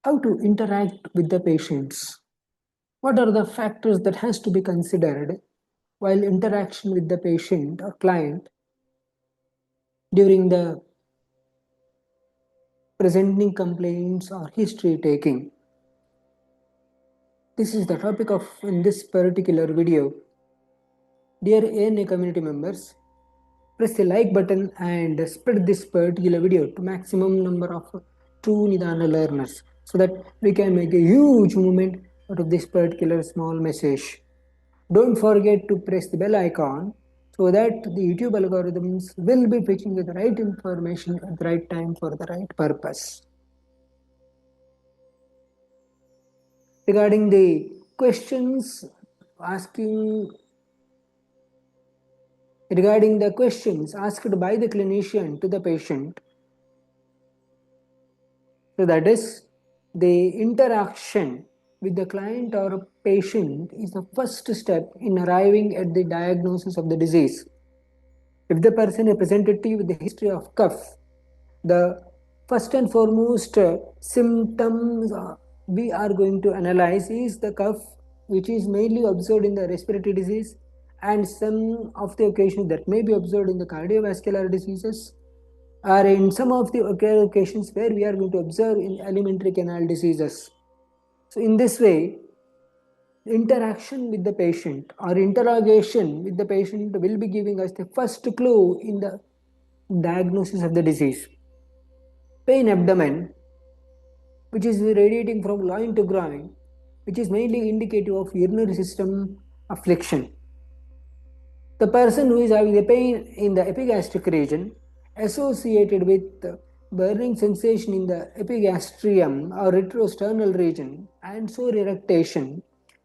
How to interact with the patients? What are the factors that has to be considered while interaction with the patient or client during the presenting complaints or history taking? This is the topic of in this particular video. Dear ANA community members, press the like button and spread this particular video to maximum number of true Nidana learners so that we can make a huge movement out of this particular small message. Don't forget to press the bell icon so that the YouTube algorithms will be fetching you the right information at the right time for the right purpose. Regarding the questions asking regarding the questions asked by the clinician to the patient, so that is the interaction with the client or patient is the first step in arriving at the diagnosis of the disease. If the person is presented to you with the history of cough, the first and foremost symptoms we are going to analyze is the cough, which is mainly observed in the respiratory disease, and some of the occasions that may be observed in the cardiovascular diseases, or in some of the occasions where we are going to observe in alimentary canal diseases. So in this way, interaction with the patient or interrogation with the patient will be giving us the first clue in the diagnosis of the disease. Pain abdomen, which is radiating from loin to groin, which is mainly indicative of urinary system affliction. The person who is having the pain in the epigastric region associated with burning sensation in the epigastrium or retrosternal region and sore eructation,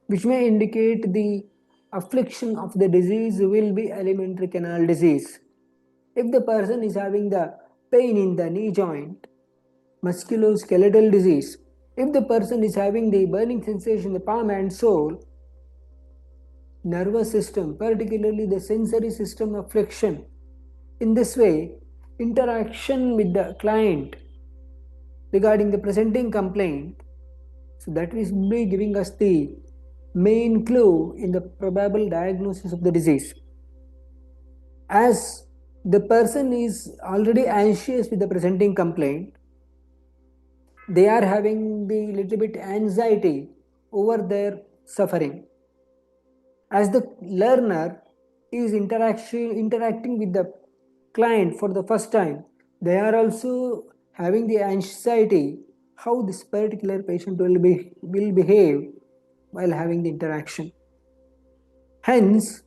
which may indicate the affliction of the disease, will be alimentary canal disease. If the person is having the pain in the knee joint, musculoskeletal disease. If the person is having the burning sensation in the palm and sole, nervous system, particularly the sensory system affliction. In this way, interaction with the client regarding the presenting complaint, so that is be giving us the main clue in the probable diagnosis of the disease. As the person is already anxious with the presenting complaint, they are having the little bit anxiety over their suffering. As the learner is interacting with the client for the first time, they are also having the anxiety how this particular patient will behave while having the interaction. Hence,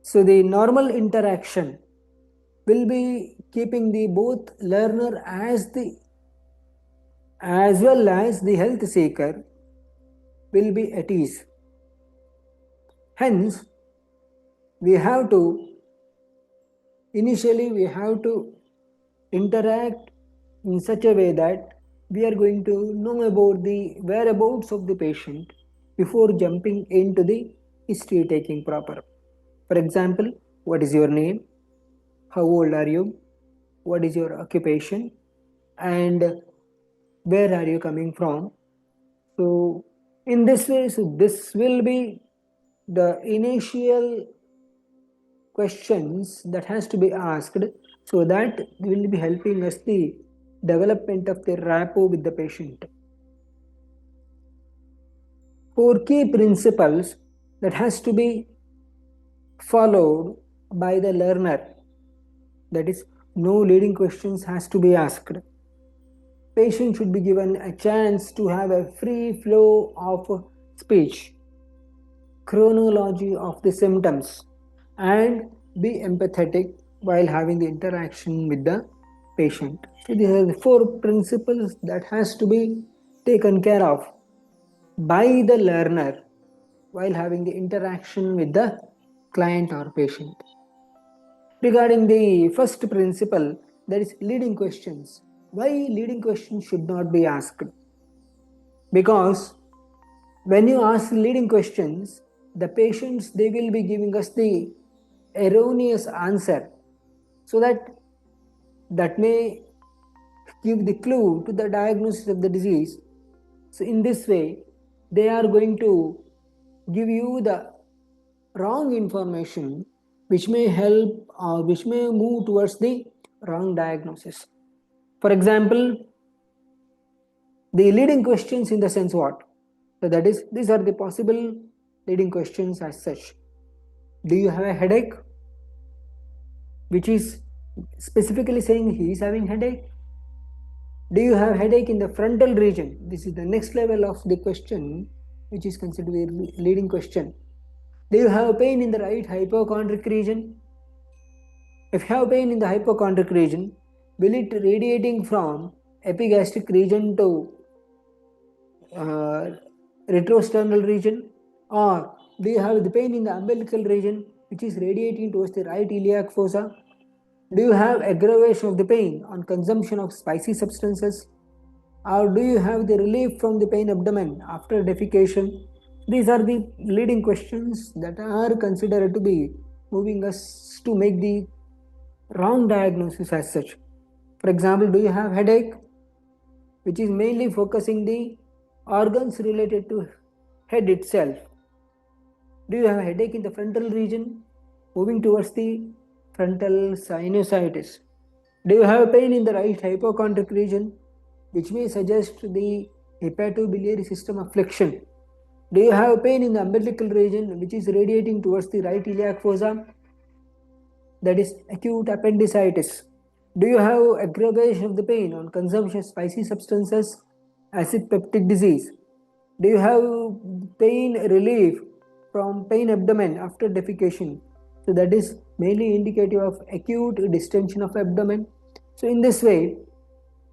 so the normal interaction will be keeping the both learner as well as the health seeker will be at ease. Hence, we have to interact in such a way that we are going to know about the whereabouts of the patient before jumping into the history taking proper. For example, what is your name? How old are you? What is your occupation? And where are you coming from? So in this way, so this will be the initial questions that has to be asked, so that will be helping us the development of the rapport with the patient. 4 key principles that has to be followed by the learner, that is, no leading questions has to be asked. Patient should be given a chance to have a free flow of speech, chronology of the symptoms, and be empathetic while having the interaction with the patient. So these are the 4 principles that has to be taken care of by the learner while having the interaction with the client or patient. Regarding the first principle, that is leading questions. Why leading questions should not be asked? Because when you ask leading questions, the patients, they will be giving us the erroneous answer, so that may give the clue to the diagnosis of the disease, So in this way, they are going to give you the wrong information which may help or which may move towards the wrong diagnosis. For example, the leading questions in the sense what? So that is, these are the possible leading questions as such. Do you have a headache? Which is specifically saying he is having headache. Do you have headache in the frontal region? This is the next level of the question, which is considered a leading question. Do you have pain in the right hypochondric region? If you have pain in the hypochondric region, will it radiating from epigastric region to uh, retrosternal region, or do you have the pain in the umbilical region which is radiating towards the right iliac fossa? Do you have aggravation of the pain on consumption of spicy substances, or do you have the relief from the pain abdomen after defecation? These are the leading questions that are considered to be moving us to make the wrong diagnosis as such. For example, do you have headache, which is mainly focusing the organs related to head itself? Do you have a headache in the frontal region, moving towards the frontal sinusitis? Do you have pain in the right hypochondric region, which may suggest the hepatobiliary system affliction? Do you have pain in the umbilical region, which is radiating towards the right iliac fossa? That is acute appendicitis. Do you have aggravation of the pain on consumption of spicy substances, acid peptic disease? Do you have pain relief from pain abdomen after defecation? So that is mainly indicative of acute distension of abdomen. So in this way,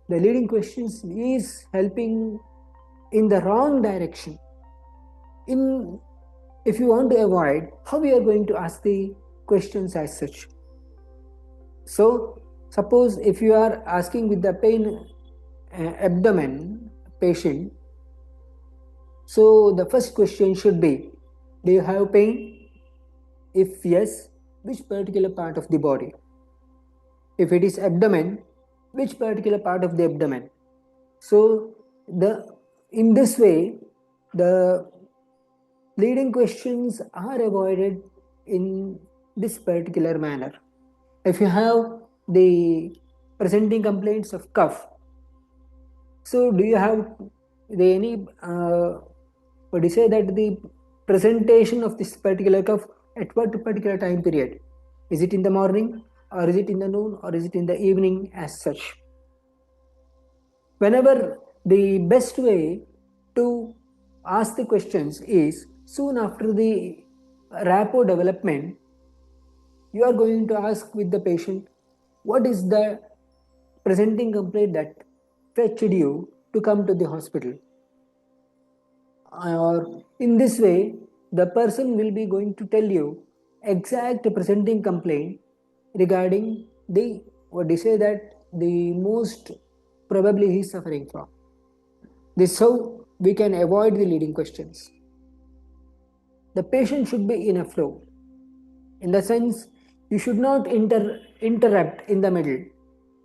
the leading questions is helping in the wrong direction. If you want to avoid, how we are going to ask the questions as such? So suppose if you are asking with the pain abdomen patient, so the first question should be, do you have pain? If yes, which particular part of the body? If it is abdomen, which particular part of the abdomen? So in this way, the leading questions are avoided in this particular manner. If you have the presenting complaints of cough, so do you have any what do you say that the presentation of this particular cough at what particular time period? Is it in the morning, or is it in the noon, or is it in the evening as such? Whenever the best way to ask the questions is soon after the rapport development, you are going to ask with the patient, what is the presenting complaint that fetched you to come to the hospital? Or in this way, the person will be going to tell you exact presenting complaint regarding the what do you say that the most probably he is suffering from. This is how we can avoid the leading questions. The patient should be in a flow. In the sense, you should not interrupt in the middle.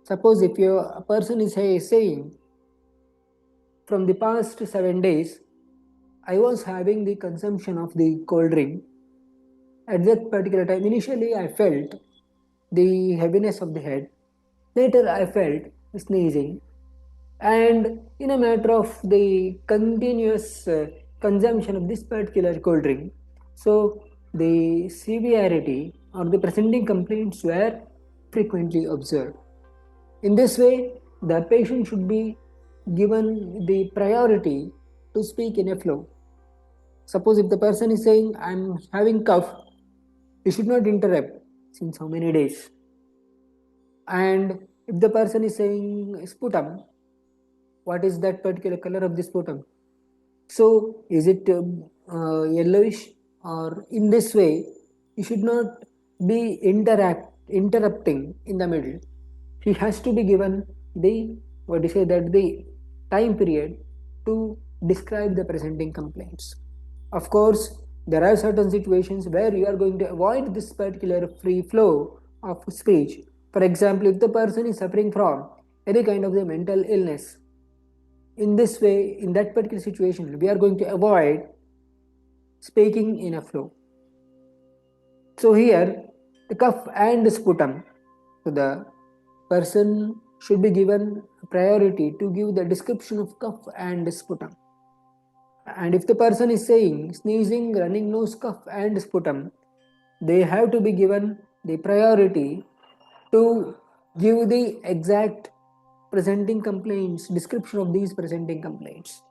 Suppose if a person is saying, from the past 7 days, I was having the consumption of the cold drink. At that particular time, initially I felt the heaviness of the head. Later I felt sneezing. And in a matter of the continuous consumption of this particular cold drink, so the severity or the presenting complaints were frequently observed. In this way, the patient should be given the priority to speak in a flow. Suppose if the person is saying, I'm having cough, you should not interrupt since how many days. And if the person is saying sputum, what is that particular color of the sputum? So is it yellowish? Or in this way, you should not be interrupting in the middle. He has to be given the what do you say that the time period to describe the presenting complaints. Of course, there are certain situations where you are going to avoid this particular free flow of speech. For example, if the person is suffering from any kind of the mental illness, In this way, in that particular situation, we are going to avoid speaking in a flow. So here, the cough and sputum. So the person should be given priority to give the description of cough and sputum. And if the person is saying sneezing, running nose, cough and sputum, they have to be given the priority to give the exact presenting complaints, description of these presenting complaints.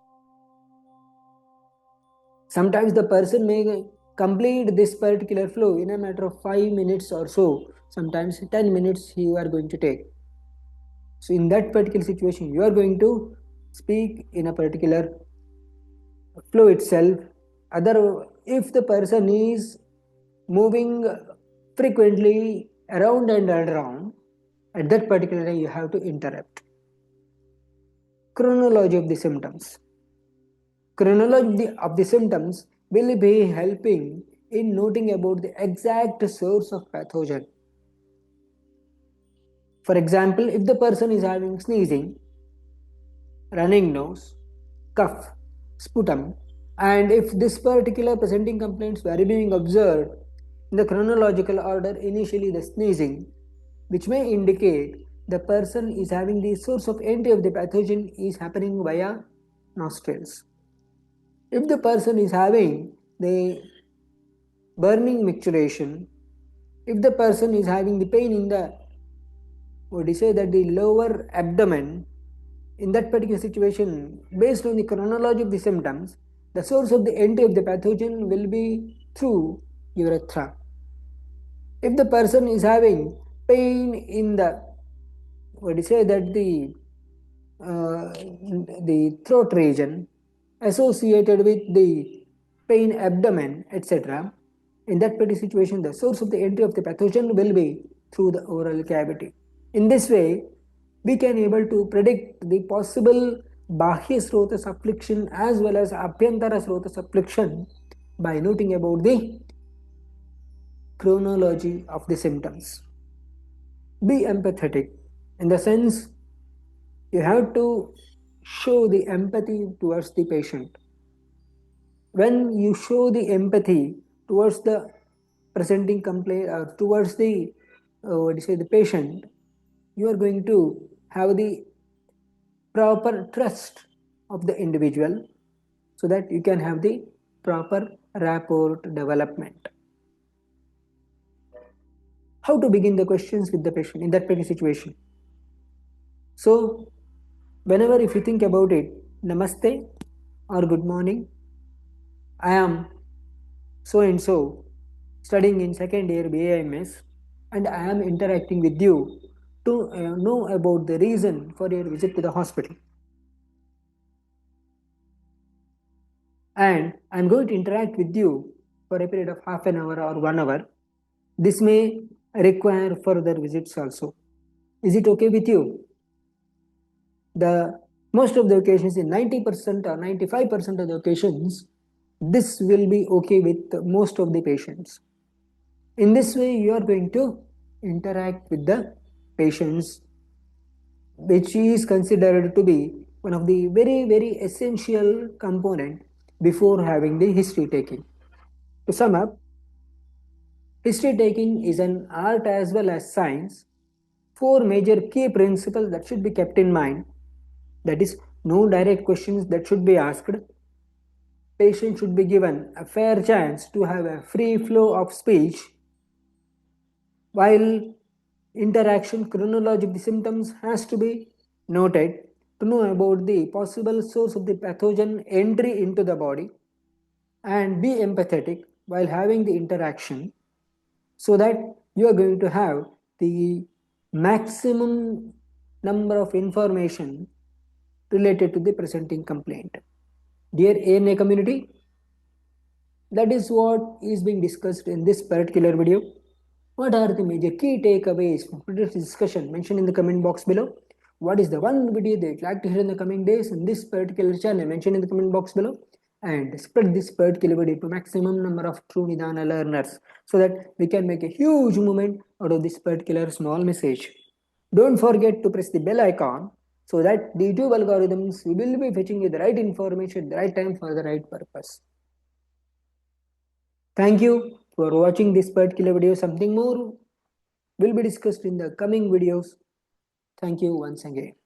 Sometimes the person may complete this particular flow in a matter of 5 minutes or so. Sometimes 10 minutes you are going to take. So in that particular situation, you are going to speak in a particular flow itself. Other, if the person is moving frequently around and around, at that particular time you have to interrupt. Chronology of the symptoms. Chronology of the symptoms will be helping in noting about the exact source of pathogen. For example, if the person is having sneezing, running nose, cough, sputum, and if this particular presenting complaints were being observed in the chronological order, initially the sneezing, which may indicate the person is having the source of entry of the pathogen is happening via nostrils. If the person is having the burning micturition, if the person is having the pain in the, what do you say, that the lower abdomen, in that particular situation, based on the chronology of the symptoms, the source of the entry of the pathogen will be through urethra. If the person is having pain in the, what do you say, that the throat region associated with the pain abdomen, etc., in that particular situation, the source of the entry of the pathogen will be through the oral cavity. In this way, we can able to predict the possible bahya srotas affliction as well as abhyantara srotas affliction by noting about the chronology of the symptoms. Be empathetic in the sense you have to show the empathy towards the patient. When you show the empathy towards the presenting complaint or towards the, what do you say, the patient, you are going to have the proper trust of the individual so that you can have the proper rapport development. How to begin the questions with the patient in that particular situation? So whenever if you think about it, namaste or good morning, I am so and so studying in second year BAMS and I am interacting with you to know about the reason for your visit to the hospital. And I'm going to interact with you for a period of half an hour or 1 hour. This may require further visits also. Is it okay with you? The most of the occasions, in 90% or 95% of the occasions, this will be okay with most of the patients. In this way, you are going to interact with the patients, which is considered to be one of the very, very essential component before having the history taking. To sum up, history taking is an art as well as science. Four major key principles that should be kept in mind. That is, no direct questions that should be asked. Patient should be given a fair chance to have a free flow of speech. While interaction chronology of the symptoms has to be noted to know about the possible source of the pathogen entry into the body, and be empathetic while having the interaction so that you are going to have the maximum number of information related to the presenting complaint. Dear ANA community, that is what is being discussed in this particular video. What are the major key takeaways from today's discussion? Mention in the comment box below. What is the one video that you'd like to hear in the coming days in this particular channel? Mention in the comment box below. And spread this particular video to maximum number of true Nidana learners so that we can make a huge movement out of this particular small message. Don't forget to press the bell icon so that the YouTube algorithms will be fetching you the right information at the right time for the right purpose. Thank you for watching this particular video. Something more will be discussed in the coming videos. Thank you once again.